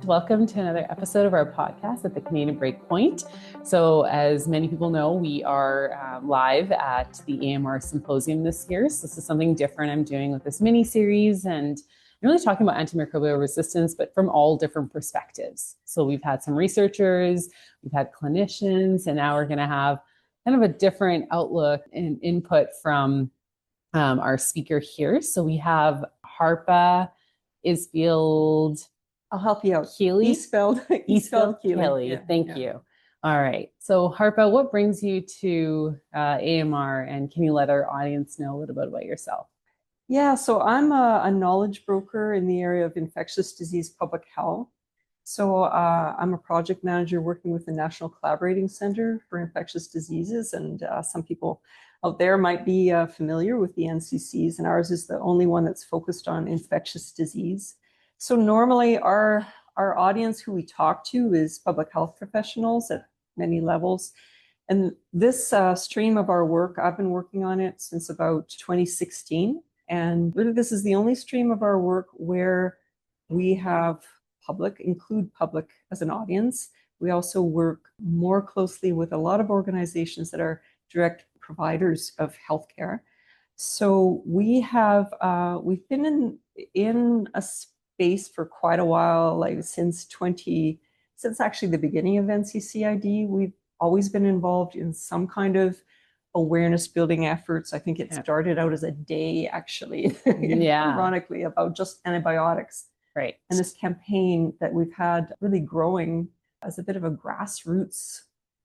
Welcome to another episode of our podcast at the Canadian Breakpoint. So as many people know, we are live at the AMR Symposium this year. So this is something different I'm doing with this mini-series, and I'm really talking about antimicrobial resistance, but from all different perspectives. So we've had some researchers, we've had clinicians, and now we're going to have kind of a different outlook and input from our speaker here. So we have Harpa Isfeld-Kiely. I'll help you out. Isfeld-Kiely. Thank you. All right. So Harpa, what brings you to AMR, and can you let our audience know a little bit about yourself? Yeah, so I'm a knowledge broker in the area of infectious disease public health. So I'm a project manager working with the National Collaborating Center for Infectious Diseases, and some people out there might be familiar with the NCCs, and ours is the only one that's focused on infectious disease. So normally our audience who we talk to is public health professionals at many levels. And this stream of our work, I've been working on it since about 2016. And really this is the only stream of our work where we have include public as an audience. We also work more closely with a lot of organizations that are direct providers of healthcare. So we've been in a space for quite a while, like since actually the beginning of NCCID. We've always been involved in some kind of awareness building efforts. I think it started out as a day, actually, ironically, about just antibiotics. Right. And this campaign that we've had really growing as a bit of a grassroots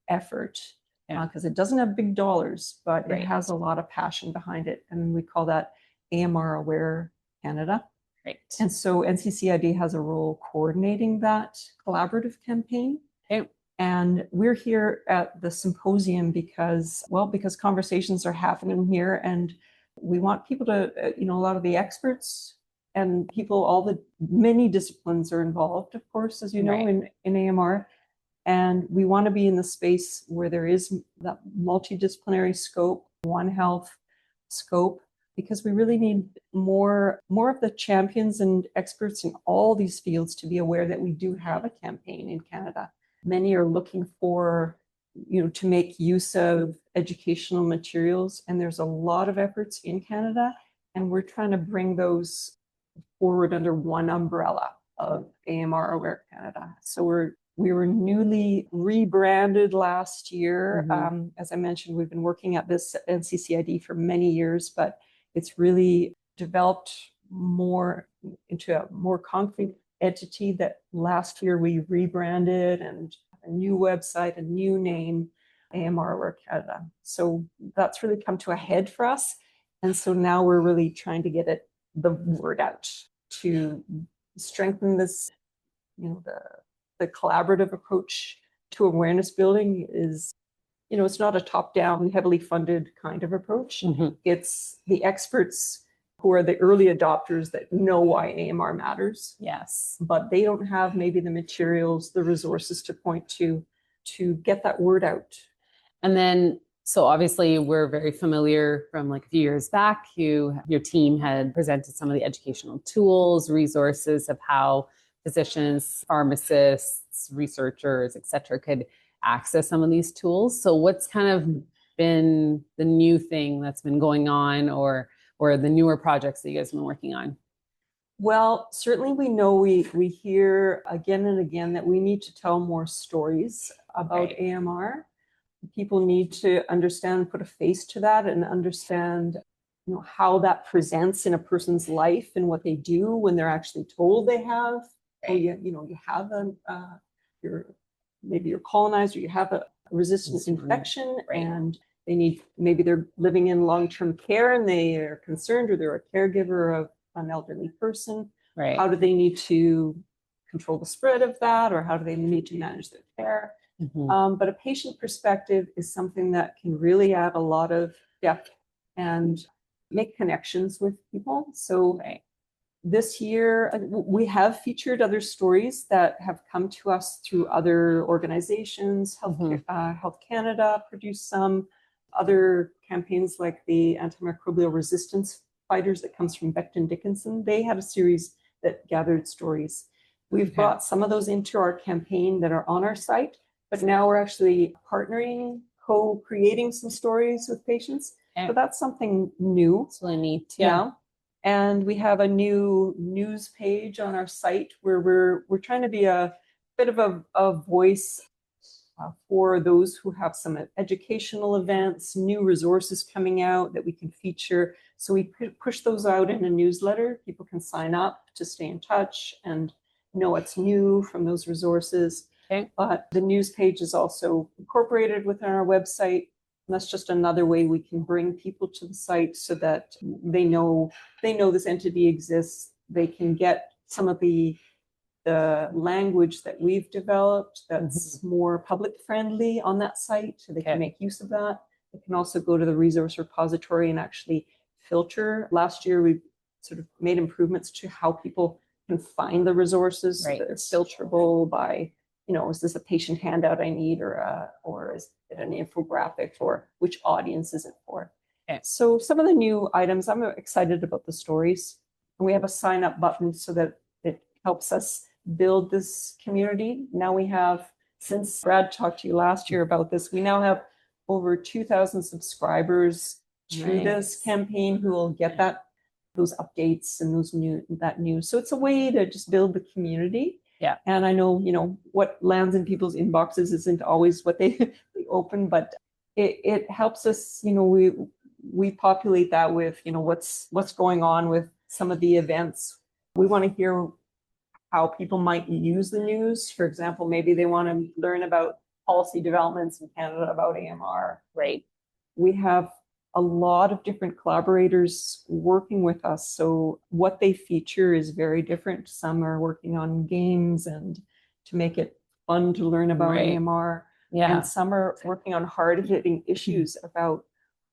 effort, because it doesn't have big dollars, but it has a lot of passion behind it. And we call that AMR Aware Canada. Right. And so NCCID has a role coordinating that collaborative campaign. Okay. And we're here at the symposium because conversations are happening here, and we want people to, a lot of the experts and people, all the many disciplines are involved, of course, as you know, in AMR. And we want to be in the space where there is that multidisciplinary scope, One Health scope, because we really need more of the champions and experts in all these fields to be aware that we do have a campaign in Canada. Many are looking for, to make use of educational materials, and there's a lot of efforts in Canada, and we're trying to bring those forward under one umbrella of AMR Aware Canada. So we were newly rebranded last year. As I mentioned, we've been working at this NCCID for many years, but it's really developed more into a more concrete entity that last year we rebranded, and a new website, a new name, AMR Aware Canada. So that's really come to a head for us. And so now we're really trying to get the word out to strengthen this, the collaborative approach to awareness building is, it's not a top-down, heavily funded kind of approach. It's the experts who are the early adopters that know why AMR matters. Yes. But they don't have maybe the materials, the resources to point to get that word out. And then, so obviously we're very familiar from like a few years back, your team had presented some of the educational tools, resources of how physicians, pharmacists, researchers, et cetera, could access some of these tools. So what's kind of been the new thing that's been going on, or the newer projects that you guys have been working on? Well, certainly we know we hear again and again that we need to tell more stories about AMR. People need to understand, put a face to that, and understand how that presents in a person's life and what they do when they're actually told they have. You have you're colonized, or you have a resistant infection, and maybe they're living in long-term care and they are concerned, or they're a caregiver of an elderly person. Right. How do they need to control the spread of that, or how do they need to manage their care? But a patient perspective is something that can really add a lot of depth and make connections with people. So this year, we have featured other stories that have come to us through other organizations. Health Canada produced some other campaigns, like the Antimicrobial Resistance Fighters that comes from Becton Dickinson. They had a series that gathered stories. We've brought some of those into our campaign that are on our site, but now we're actually partnering, co-creating some stories with patients. So that's something new. It's really neat. Yeah. And we have a new news page on our site where we're trying to be a bit of a voice for those who have some educational events, new resources coming out that we can feature. So we push those out in a newsletter. People can sign up to stay in touch and know what's new from those resources. But the news page is also incorporated within our website. And that's just another way we can bring people to the site so that they know this entity exists. They can get some of the language that we've developed that's more public friendly on that site, so they can make use of that. They can also go to the resource repository and actually filter. Last year, we sort of made improvements to how people can find the resources. So they're filterable by, is this a patient handout I need, or is it an infographic, or which audience is it for? So some of the new items, I'm excited about the stories. And we have a sign up button so that it helps us build this community. Now we have, since Brad talked to you last year about this, we now have over 2,000 subscribers to this campaign who will get those updates and that news. So it's a way to just build the community. Yeah. And I know, what lands in people's inboxes isn't always what they open, but it helps us, we populate that with, what's going on with some of the events. We want to hear how people might use the news. For example, maybe they want to learn about policy developments in Canada about AMR. Right. We have a lot of different collaborators working with us. So what they feature is very different. Some are working on games and to make it fun to learn about AMR. Yeah. And some are working on hard-hitting issues about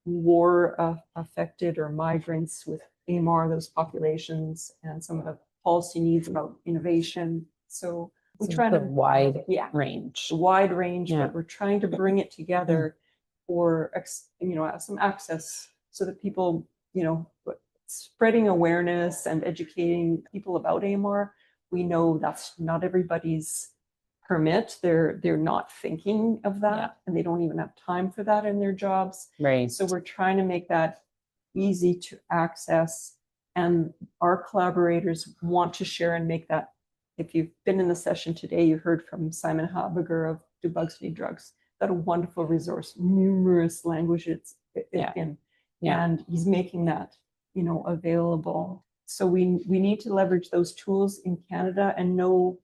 war affected or migrants with AMR, those populations, and some of the policy needs about innovation. So we try to wide range, but we're trying to bring it together for some access so that people, spreading awareness and educating people about AMR. We know that's not everybody's permit. They're not thinking of that, and they don't even have time for that in their jobs. Right. So we're trying to make that easy to access. And our collaborators want to share and make that. If you've been in the session today, you heard from Simon Habiger of Do Bugs Need Drugs. That a wonderful resource, numerous languages in, and he's making that, available. So we need to leverage those tools in Canada and know,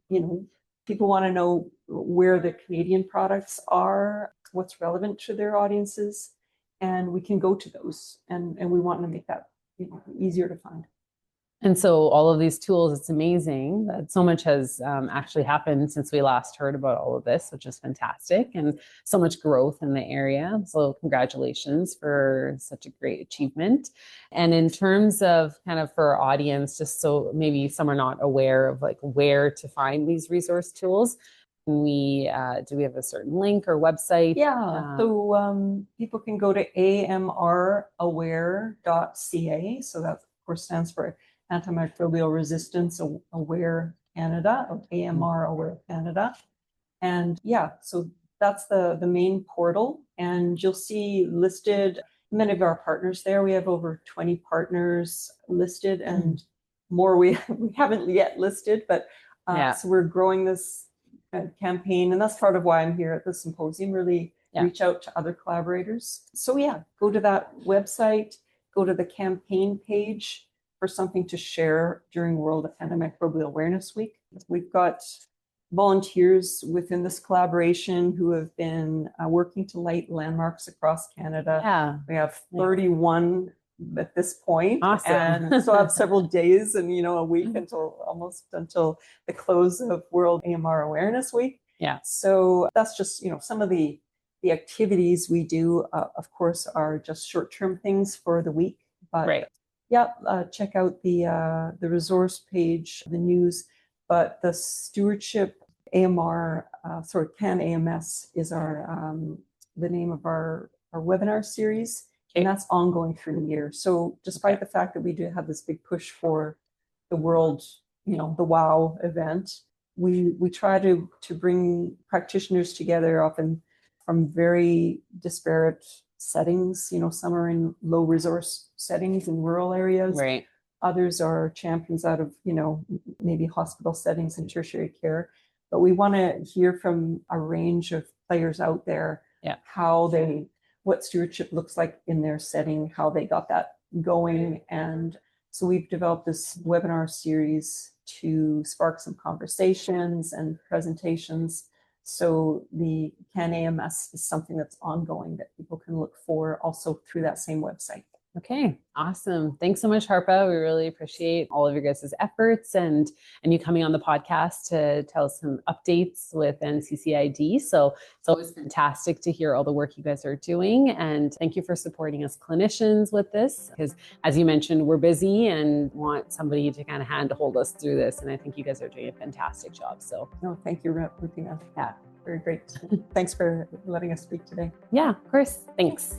people want to know where the Canadian products are, what's relevant to their audiences, and we can go to those, and we want to make that easier to find. And so all of these tools, it's amazing that so much has actually happened since we last heard about all of this, which is fantastic, and so much growth in the area. So congratulations for such a great achievement. And in terms of kind of for our audience, just so maybe some are not aware of like where to find these resource tools, do we have a certain link or website? Yeah, so people can go to amraware.ca. So that, of course, stands for Antimicrobial Resistance Aware Canada, or AMR Aware Canada. And so that's the main portal. And you'll see listed many of our partners there. We have over 20 partners listed, and more we haven't yet listed, but so we're growing this campaign, and that's part of why I'm here at the symposium, really reach out to other collaborators. So go to that website, go to the campaign page for something to share during World Antimicrobial Awareness Week. We've got volunteers within this collaboration who have been working to light landmarks across Canada. Yeah. We have 31 at this point. Awesome. And still have several days and a week until the close of World AMR Awareness Week. Yeah. So that's just some of the activities we do. Of course, are just short-term things for the week. But check out the resource page, the news. But the stewardship AMR, CAN AMS is our the name of our webinar series. And that's ongoing through the year. So despite the fact that we do have this big push for the world, the WOW event, we try to bring practitioners together, often from very disparate settings. Some are in low resource settings in rural areas. Right. Others are champions out of, maybe hospital settings and tertiary care. But we want to hear from a range of players out there, what stewardship looks like in their setting, how they got that going. And so we've developed this webinar series to spark some conversations and presentations. So the CAN AMS is something that's ongoing that people can look for also through that same website. Okay, awesome. Thanks so much, Harpa. We really appreciate all of your guys' efforts and you coming on the podcast to tell us some updates with NCCID. So it's always fantastic to hear all the work you guys are doing. And thank you for supporting us clinicians with this, because as you mentioned, we're busy and want somebody to kind of hand hold us through this. And I think you guys are doing a fantastic job. So no, thank you, Rupeena. Yeah, very great. Thanks for letting us speak today. Yeah, of course. Thanks.